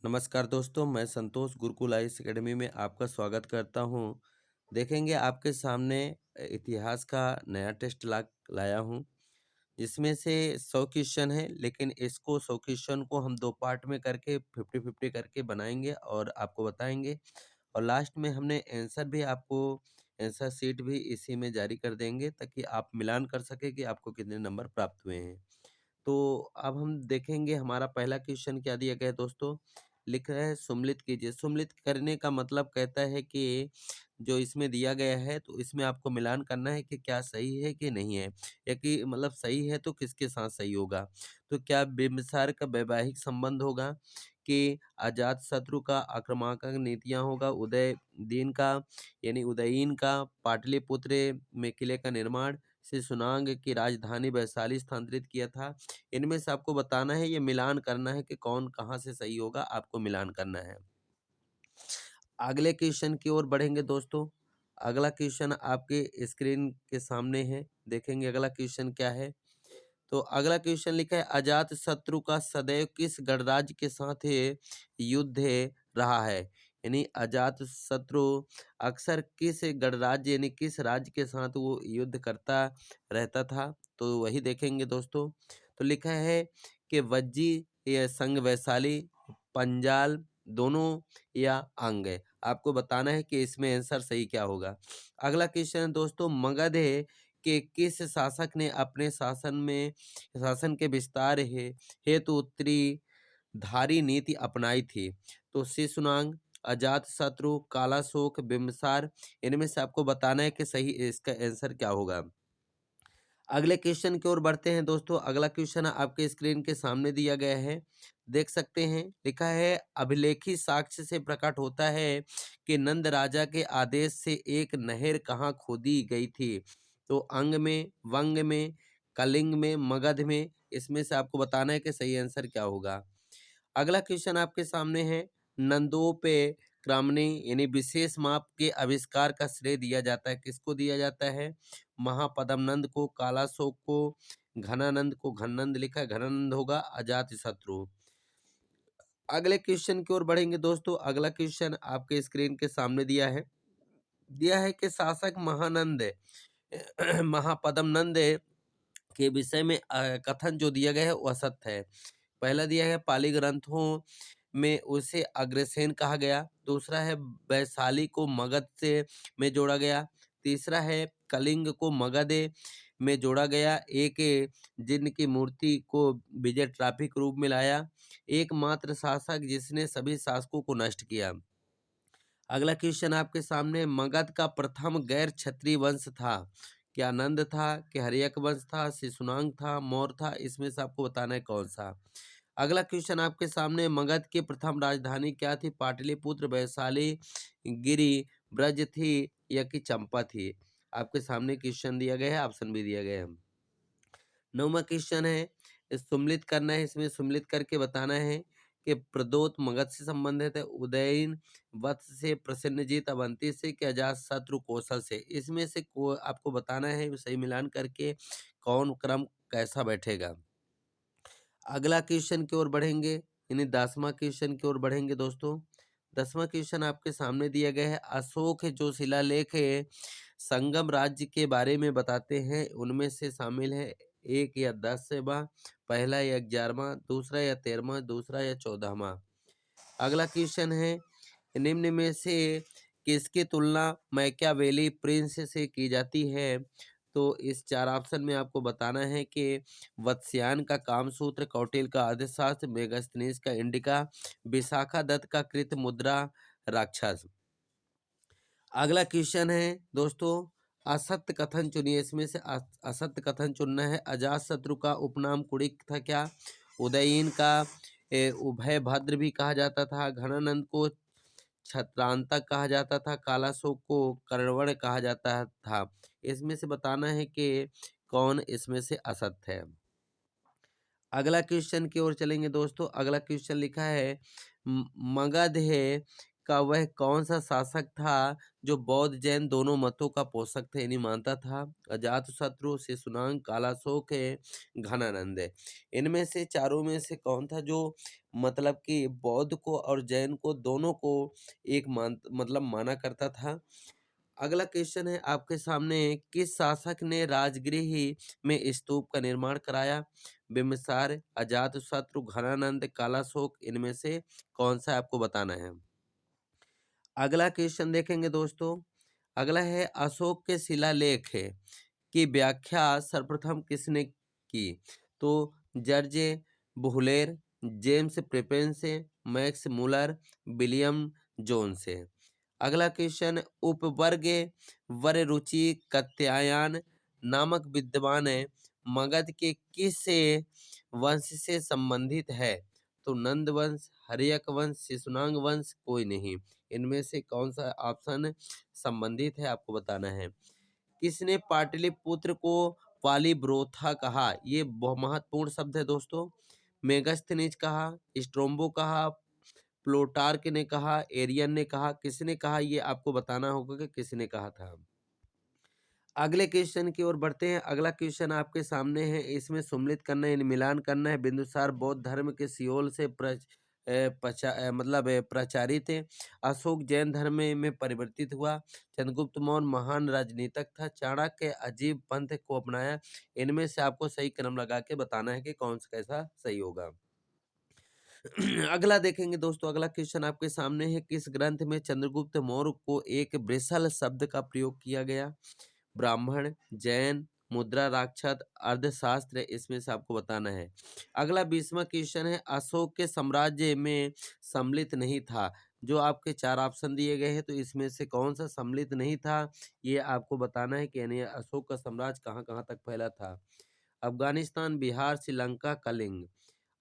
नमस्कार दोस्तों, मैं संतोष गुरुकुल आईएएस एकेडमी में आपका स्वागत करता हूँ। देखेंगे आपके सामने इतिहास का नया टेस्ट लाया हूँ, जिसमें से 100 क्वेश्चन है, लेकिन इसको 100 क्वेश्चन को हम 2 पार्ट में करके 50-50 करके बनाएँगे और आपको बताएँगे। और लास्ट में हमने आंसर भी आपको आंसर शीट भी इसी में जारी कर देंगे, ताकि आप मिलान कर सकें कि आपको कितने नंबर प्राप्त हुए हैं। तो अब हम देखेंगे हमारा पहला क्वेश्चन क्या दिया गया है दोस्तों। लिख रहा है सुम्मिलित कीजिए। सुम्मिलित करने का मतलब कहता है कि जो इसमें दिया गया है तो इसमें आपको मिलान करना है कि क्या सही है कि नहीं है, या कि मतलब सही है तो किसके साथ सही होगा। तो क्या बिंबिसार का वैवाहिक संबंध होगा, कि अजातशत्रु का आक्रामक नीतियां होगा, उदयदीन का यानी उदयीन का पाटलिपुत्र में किले का निर्माण से सुनांग की राजधानी वैशाली स्थानांतरित किया था। इनमें से आपको बताना है, ये मिलान करना है कि कौन कहाँ से सही होगा, आपको मिलान करना है। अगले क्वेश्चन की ओर बढ़ेंगे दोस्तों। अगला क्वेश्चन आपके स्क्रीन के सामने है। देखेंगे अगला क्वेश्चन क्या है। तो अगला क्वेश्चन लिखा है, अजात शत्रु का सदैव किस गणराज्य के साथ युद्ध रहा है। यानी अजात शत्रु अक्सर किस गणराज्य यानी किस राज्य के साथ वो युद्ध करता रहता था, तो वही देखेंगे दोस्तों। तो लिखा है कि वज्जी या संग वैशाली, पंजाल, दोनों या अंग है। आपको बताना है कि इसमें आंसर सही क्या होगा। अगला क्वेश्चन है दोस्तों, मगध के किस शासक ने अपने शासन के विस्तार हेतु उत्तरी धारी नीति अपनाई थी। तो शिशुनाग, अजातशत्रु, कालाशोक, बिंबिसार, इनमें से आपको बताना है कि सही इसका आंसर क्या होगा। अगले क्वेश्चन की ओर बढ़ते हैं दोस्तों। अगला क्वेश्चन आपके स्क्रीन के सामने दिया गया है, देख सकते हैं। लिखा है, अभिलेखी साक्ष्य से प्रकट होता है कि नंद राजा के आदेश से एक नहर कहाँ खोदी गई थी। तो अंग में, वंग में, कलिंग में, मगध में, इसमें से आपको बताना है कि सही आंसर क्या होगा। अगला क्वेश्चन आपके सामने है, नंदोपे क्रमणी यानी विशेष माप के आविष्कार का श्रेय दिया जाता है, किसको दिया जाता है। महापद्मनंद को, कालाशोक को, घनानंद को। घनानंद लिखा है, घनानंद होगा अजातशत्रु। अगले क्वेश्चन की ओर बढ़ेंगे दोस्तों। अगला क्वेश्चन आपके स्क्रीन के सामने दिया है कि शासक महानंद महापद्मनंद के विषय में कथन जो दिया गया है वो असत्य है। पहला दिया है, पाली ग्रंथों में उसे अग्रसेन कहा गया। दूसरा है, वैशाली को मगध से में जोड़ा गया। तीसरा है, कलिंग को मगध में जोड़ा गया। एक जिनकी मूर्ति को विजय ट्रॉफी के रूप में लाया। एकमात्र शासक जिसने सभी शासकों को नष्ट किया। अगला क्वेश्चन आपके सामने, मगध का प्रथम गैर क्षत्रिय वंश था। क्या नंद था, क्या हर्यक वंश था, शिशुनाग था, मौर्य था, इसमें से आपको बताना है कौन सा। अगला क्वेश्चन आपके सामने, मगध की प्रथम राजधानी क्या थी। पाटलिपुत्र, वैशाली, गिरि, ब्रज थी, या कि चंपा थी। आपके सामने क्वेश्चन दिया गया है, ऑप्शन भी दिया गया है। 9वां क्वेश्चन है, सम्मिलित करना है। इसमें सम्मिलित करके बताना है कि प्रदोत मगध से संबंधित है, उदयन वत्स से, प्रसेनजीत अवंती से, कि अजातशत्रु कौशल से। इसमें से आपको बताना है सही मिलान करके कौन क्रम कैसा बैठेगा। अगला क्वेश्चन की ओर बढ़ेंगे, यानी 10वां क्वेश्चन की ओर बढ़ेंगे दोस्तों। 10वां क्वेश्चन आपके सामने दिया गया है, अशोक जो शिलालेख है संगम राज्य के बारे में बताते हैं, उनमें से शामिल है 1 या 10वां, पहला या 11वां, दूसरा या 13वां, दूसरा या 14वां। अगला क्वेश्चन है, निम्न में से किसकी तुलना मैकियावेली प्रिंस से की जाती है। तो इस 4 ऑप्शन में आपको बताना है कि वत्स्यायन का कामसूत्र, कौटिल्य का अर्थशास्त्र, मेगास्थनीज का इंडिका, विशाखा दत्त का कृत मुद्रा राक्षस। अगला क्वेश्चन है दोस्तों, असत्य कथन चुनिए। इसमें से असत्य कथन चुनना है। अजातशत्रु का उपनाम कुड़िक था क्या। उदयीन का उभयभद्र भी कहा जाता था। घनानंद को छत्रांतक कहा जाता था। कालाशोक को कर्वण कहा जाता था। इसमें से बताना है कि कौन इसमें से असत्य है। अगला क्वेश्चन की ओर चलेंगे दोस्तों। अगला क्वेश्चन लिखा है, मगध है का वह कौन सा शासक था जो बौद्ध जैन दोनों मतों का पोषक थे यानी मानता था? अजातशत्रु, शिशुनाग, कालाशोक है, घनानंद है। इनमें से चारों में से कौन था जो मतलब कि बौद्ध को और जैन को दोनों को एक मतलब माना करता था? अगला क्वेश्चन है आपके सामने, किस शासक ने राजगृह में स्तूप का निर्माण कराया? बिम्बिसार, अजातशत्रु, घनानंद, कालाशोक, इनमें से कौन सा आपको बताना है? अगला क्वेश्चन देखेंगे दोस्तों। अगला है, अशोक के शिलालेख है की व्याख्या सर्वप्रथम किसने की? तो Georg Buhler, James Prinsep, Max Muller, William Jones है। अगला क्वेश्चन, उपवर्ग वररुचि कात्यायन नामक विद्वान मगध के किस वंश से संबंधित है? तो नंद वंश, हर्यक वंश, शिशुनाग वंश, कोई नहीं। इनमें से कौन सा ऑप्शन संबंधित है आपको बताना है। किसने पाटलिपुत्र को पालीब्रोथा कहा? ये बहुत महत्वपूर्ण शब्द है दोस्तों। मेगस्थनीज कहा, स्ट्रोम्बो कहा, प्लूटार्क ने कहा, एरियन ने कहा, किसने कहा ये आपको बताना होगा कि किसने कहा था। अगले क्वेश्चन की ओर बढ़ते हैं। अगला क्वेश्चन आपके सामने है, इसमें सम्मिलित करना है, मिलान करना है। बिंदुसार बौद्ध धर्म के सियोल से प्रचारित है। अशोक जैन धर्म में परिवर्तित हुआ। चंद्रगुप्त मौर्य महान राजनीतिक था। चाणक्य अजीब पंथ को अपनाया। इनमें से आपको सही क्रम लगा के बताना है कि कौन सा कैसा सही होगा। अगला देखेंगे दोस्तों। अगला क्वेश्चन आपके सामने है, किस ग्रंथ में चंद्रगुप्त मौर्य को एक वृषल शब्द का प्रयोग किया गया? ब्राह्मण, जैन, मुद्रा राक्षस, अर्थशास्त्र, इसमें से आपको बताना है। अगला 20वां क्वेश्चन है, अशोक के साम्राज्य में सम्मिलित नहीं था। जो आपके 4 ऑप्शन दिए गए हैं, तो इसमें से कौन सा सम्मिलित नहीं था ये आपको बताना है कि यानी अशोक का साम्राज्य कहाँ कहाँ तक फैला था। अफगानिस्तान, बिहार, श्रीलंका, कलिंग।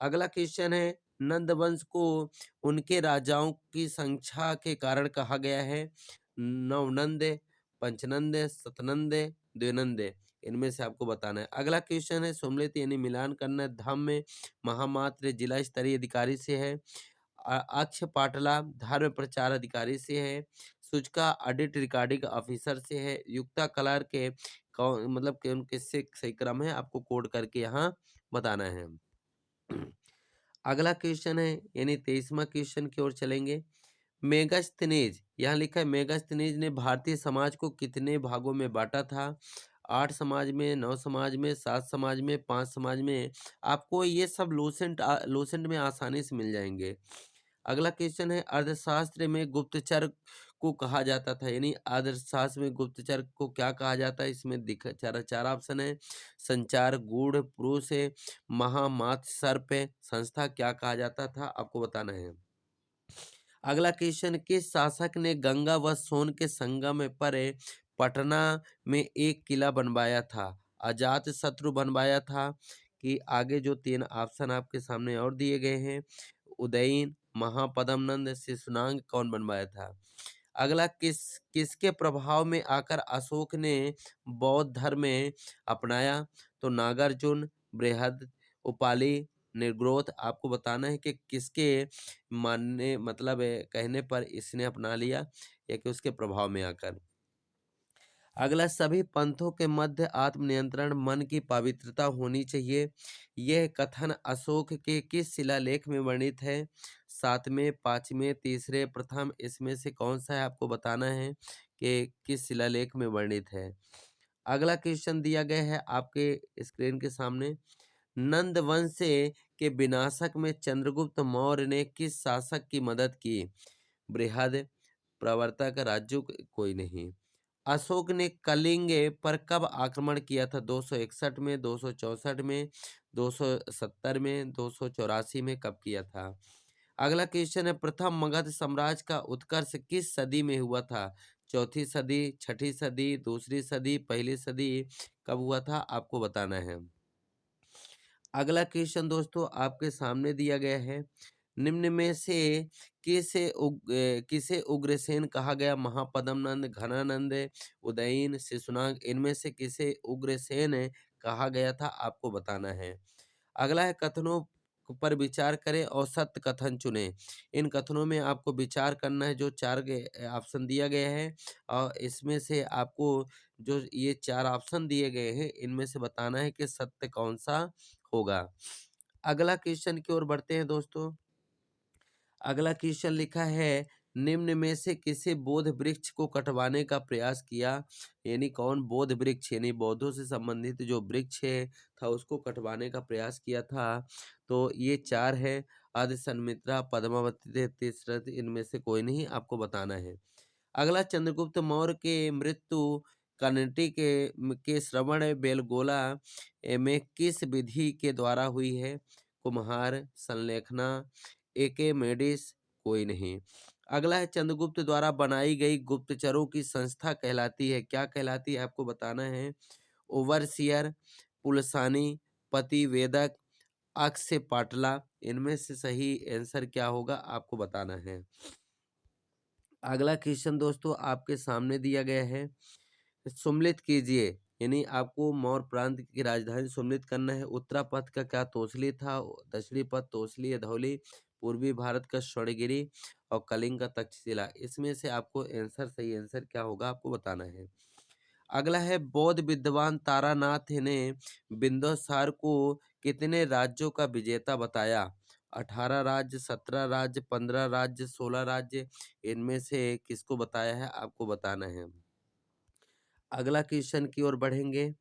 अगला क्वेश्चन है, नंद वंश को उनके राजाओं की संख्या के कारण कहा गया है? नवनंद, पंचनंद, सतनंद, द्विनंद, इनमें से आपको बताना है। अगला क्वेश्चन है, सम्मिलित यानी मिलान करना। धम्म महामात्र जिला स्तरीय अधिकारी से है। अक्ष पाटला धर्म प्रचार अधिकारी से है। सूचका ऑडिट रिकॉर्डिंग ऑफिसर से है। युक्ता कलर के कौन मतलब कि उनके से सही क्रम है आपको कोड करके यहाँ बताना है। अगला क्वेश्चन है यानी 23वां क्वेश्चन की ओर चलेंगे। मेगास्थनीज, यहाँ लिखा है मेगास्थनीज ने भारतीय समाज को कितने भागों में बांटा था? 8 समाज में, 9 समाज में, 7 समाज में, 5 समाज में। आपको ये सब लोसेंट में आसानी से मिल जाएंगे। अगला क्वेश्चन है, अर्थशास्त्र में गुप्तचर को कहा जाता था, यानी अर्थशास्त्र में गुप्तचर को क्या कहा जाता है? इसमें दिख चार चार ऑप्शन है। संचार, गूढ़, पुरुष है, महामात्र, सर्प है, संस्था, क्या कहा जाता था आपको बताना है। अगला क्वेश्चन, किस शासक ने गंगा व सोन के संगम पर पटना में एक किला बनवाया था? अजात शत्रु बनवाया था कि आगे जो 3 ऑप्शन आपके सामने और दिए गए हैं, उदयन, महापद्मनंद, शिशुनाग, कौन बनवाया था? अगला, किसके प्रभाव में आकर अशोक ने बौद्ध धर्म अपनाया? तो नागार्जुन, बृहद, उपाली, निर्ग्रोथ, आपको बताना है कि किसके मानने मतलब कहने पर इसने अपना लिया या कि उसके प्रभाव में आकर। अगला, सभी पंथों के मध्य आत्मनियंत्रण, मन की पवित्रता होनी चाहिए। यह कथन अशोक के किस शिलालेख में वर्णित है? 7वें, 5वें, तीसरे, प्रथम, इसमें से कौन सा है आपको बताना है कि किस शिलालेख में वर्णित है। अगला क्वेश्चन दिया गया है आपके स्क्रीन के सामने। नंद वंश के विनाशक में चंद्रगुप्त मौर्य ने किस शासक की मदद की? बृहद, प्रवर्तक, राज्य, कोई नहीं। अशोक ने कलिंग पर कब आक्रमण किया था? 261 में, 264 में, 270 में, 284 में, कब किया था? अगला क्वेश्चन है, प्रथम मगध साम्राज्य का उत्कर्ष किस सदी में हुआ था? 4ठी सदी, 6ठी सदी, दूसरी सदी, पहली सदी, कब हुआ था आपको बताना है। अगला क्वेश्चन दोस्तों आपके सामने दिया गया है, निम्न में से किसे उग्रसेन कहा गया? महापद्मनंद, घनानंद, उदयन, शिशुनाग, इनमें से किसे उग्रसेन कहा गया था आपको बताना है। अगला है, कथनों पर विचार करें और सत्य कथन चुनें। इन कथनों में आपको विचार करना है, जो 4 ऑप्शन दिया गया है और इसमें से आपको जो ये 4 ऑप्शन दिए गए हैं, इनमें से बताना है कि सत्य कौन-सा होगा। अगला क्वेश्चन की ओर बढ़ते हैं दोस्तों। अगला क्वेश्चन लिखा है, निम्न में से किसे बोध वृक्ष को कटवाने का प्रयास किया? यानी कौन बोध वृक्ष यानी बौद्धों से संबंधित जो वृक्ष है था उसको कटवाने का प्रयास किया था? तो ये 4 है, आदि सन्मित्रा, पद्मावती, तीसरथ, इनमें से कोई नहीं, आपको बताना है। अगला, चंद्रगुप्त मौर्य के मृत्यु कनटी के श्रवण बेलगोला में किस विधि के द्वारा हुई है? कुम्हार, संलेखना, एके मेडिस, कोई नहीं। अगला है, चंद्रगुप्त द्वारा बनाई गई गुप्तचरों की संस्था कहलाती है, क्या कहलाती है आपको बताना है। ओवरसियर, पुलसानी, पतिवेदक, अक्ष पाटला, इनमें से सही आंसर क्या होगा आपको बताना है। अगला क्वेश्चन दोस्तों आपके सामने दिया गया है, सम्मिलित कीजिए, यानी आपको मौर्य प्रांत की राजधानी सम्मिलित करना है। उत्तरा पथ का क्या तोसली था? दक्षिणी पथ तोसली या धौली, पूर्वी भारत का स्वर्णगिरी और कलिंग का तक्षशिला। इसमें से आपको आंसर, सही आंसर क्या होगा आपको बताना है। अगला है, बौद्ध विद्वान तारानाथ ने बिंदुसार को कितने राज्यों का विजेता बताया? 18 राज्य, 17 राज्य, 15 राज्य, 16 राज्य, इनमें से किसको बताया है आपको बताना है। अगला क्वेश्चन की ओर बढ़ेंगे।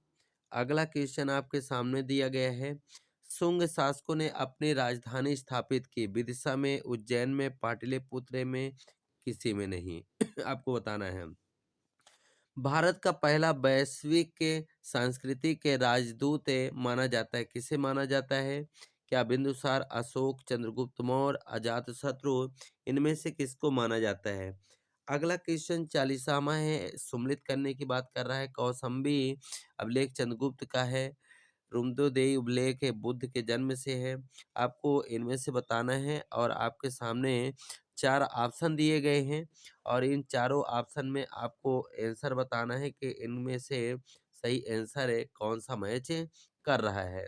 अगला क्वेश्चन आपके सामने दिया गया है, शुंग शासकों ने अपनी राजधानी स्थापित की? विदिशा में, उज्जैन में, पाटलिपुत्र में, किसी में नहीं। आपको बताना है। भारत का पहला वैश्विक के संस्कृति के राजदूत माना जाता है, किसे माना जाता है? क्या बिंदुसार, अशोक, चंद्रगुप्त मौर्य, अजातशत्रु, इनमें से किसको माना जाता है? अगला क्वेश्चन 40वां है, सम्मिलित करने की बात कर रहा है। कौशाम्बी अभिलेख चंद्रगुप्त का है। रुद्रदेव अभिलेख बुद्ध के जन्म से है। आपको इनमें से बताना है और आपके सामने 4 ऑप्शन दिए गए हैं और इन चारों ऑप्शन में आपको आंसर बताना है कि इनमें से सही आंसर है कौन-सा मैच कर रहा है।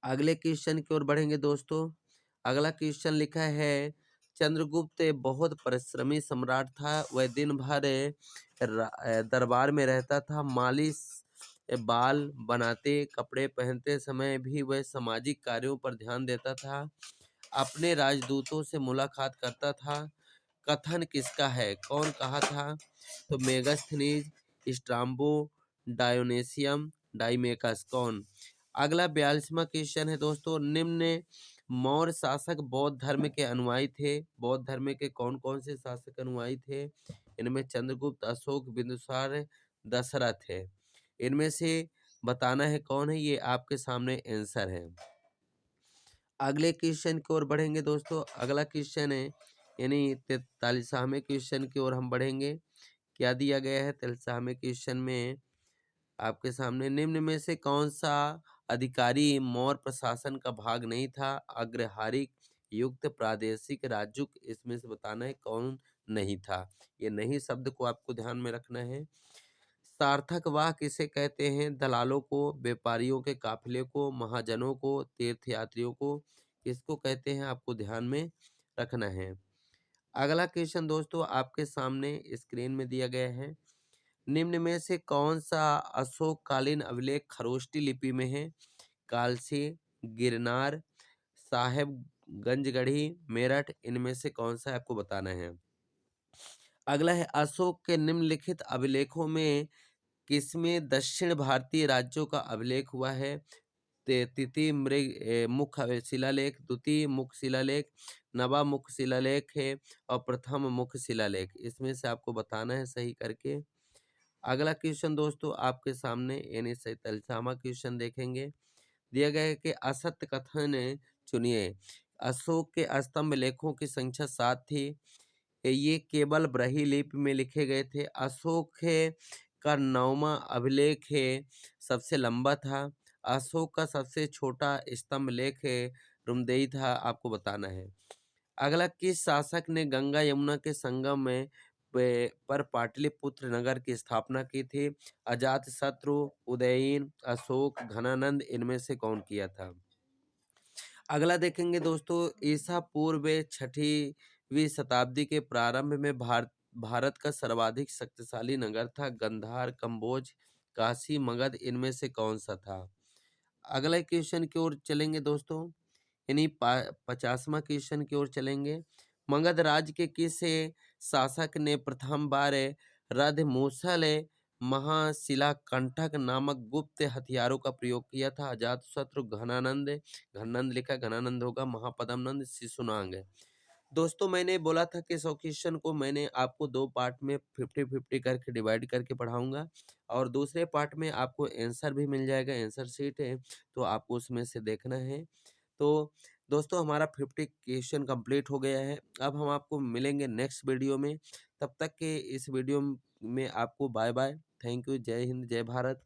अगले क्वेश्चन की ओर बढ़ेंगे दोस्तों। अगला क्वेश्चन लिखा है, चंद्रगुप्त बहुत परिश्रमी सम्राट था। वह दिन भर दरबार में रहता था। मालिश, बाल बनाते, कपड़े पहनते समय भी वह सामाजिक कार्यों पर ध्यान देता था। अपने राजदूतों से मुलाकात करता था। कथन किसका है? कौन कहा था? तो मेगास्थनीज, स्ट्राम्बो, डायोनेशियम, डाइमेकस, कौन? अगला 42वां क्वेश्चन है दोस्तों, निम्न मौर्य शासक बौद्ध धर्म के अनुयायी थे? बौद्ध धर्म के कौन कौन से शासक अनुयायी थे? इनमें चंद्रगुप्त, अशोक, बिंदुसार, दशरथ है। इनमें से बताना है कौन है, ये आपके सामने आंसर है। अगले क्वेश्चन की ओर बढ़ेंगे दोस्तों। अगला क्वेश्चन है, यानी 43वें क्वेश्चन की ओर हम बढ़ेंगे। क्या दिया गया है 43वें क्वेश्चन में आपके सामने, निम्न में से कौन सा अधिकारी मौर्य प्रशासन का भाग नहीं था? अग्रहारिक, युक्त, प्रादेशिक, राजुक, इसमें से बताना है कौन नहीं था। ये नहीं शब्द को आपको ध्यान में रखना है। सार्थक वाह किसे कहते हैं? दलालों को, व्यापारियों के काफिले को, महाजनों को, तीर्थयात्रियों को, किसको कहते हैं आपको ध्यान में रखना है। अगला क्वेश्चन दोस्तों आपके सामने स्क्रीन में दिया गया है, निम्न में से कौन सा अशोककालीन अभिलेख खरोष्टी लिपि में है? कालसी, गिरनार, साहेबगंजगढ़ी, मेरठ, इनमें से कौन सा है आपको बताना है। अगला है, अशोक के निम्नलिखित अभिलेखों में किसमें दक्षिण भारतीय राज्यों का अभिलेख हुआ है? तृतीय मुख्य शिलालेख, द्वितीय मुख्य शिलालेख, नवा मुख्य शिलालेख है और प्रथम मुख्य शिलालेख। इसमें से आपको बताना है सही करके। अगला क्वेश्चन दोस्तों आपके सामने, यानी 47वां क्वेश्चन देखेंगे। दिया गया है कि असत्य कथन चुनिए। अशोक के स्तंभ लेखों की संख्या 7 थी। ये केवल ब्राह्मी लिपि में लिखे गए थे। अशोक का 9वां अभिलेख सबसे लंबा था। अशोक का सबसे छोटा स्तंभ लेख रुमदेई था, आपको बताना है। अगला, किस शासक ने गंगा यमुना के संगम में पर पाटलिपुत्र नगर की स्थापना की थी? अजातशत्रु, उदयीन, अशोक, घनानंद, इनमें से कौन किया था? अगला देखेंगे दोस्तों, ईसा पूर्व 6वीं शताब्दी के प्रारंभ में भारत का सर्वाधिक शक्तिशाली नगर था गंधार, कंबोज, काशी, मगध, इनमें से कौन सा था? अगला क्वेश्चन की ओर चलेंगे दोस्तों, यानी 50वां क्वेश्चन की ओर चलेंगे। मगध राज्य के किस शासक ने प्रथम बार रथ मूसल महाशिलाकंटक नामक गुप्त हथियारों का प्रयोग किया था? अजातशत्रु, घनानंद, घनानंद लिखा घनानंद होगा, महापद्म नंद, शिशुनाग। दोस्तों मैंने बोला था कि 100 क्वेश्चन को मैंने आपको 2 पार्ट में 50-50 करके डिवाइड करके पढ़ाऊँगा और दूसरे पार्ट में आपको आंसर भी मिल जाएगा, आंसर शीट है, तो आपको उसमें से देखना है। तो दोस्तों हमारा 50 क्वेश्चन कंप्लीट हो गया है। अब हम आपको मिलेंगे नेक्स्ट वीडियो में। तब तक के इस वीडियो में आपको बाय-बाय। Thank you. जय हिंद, जय भारत।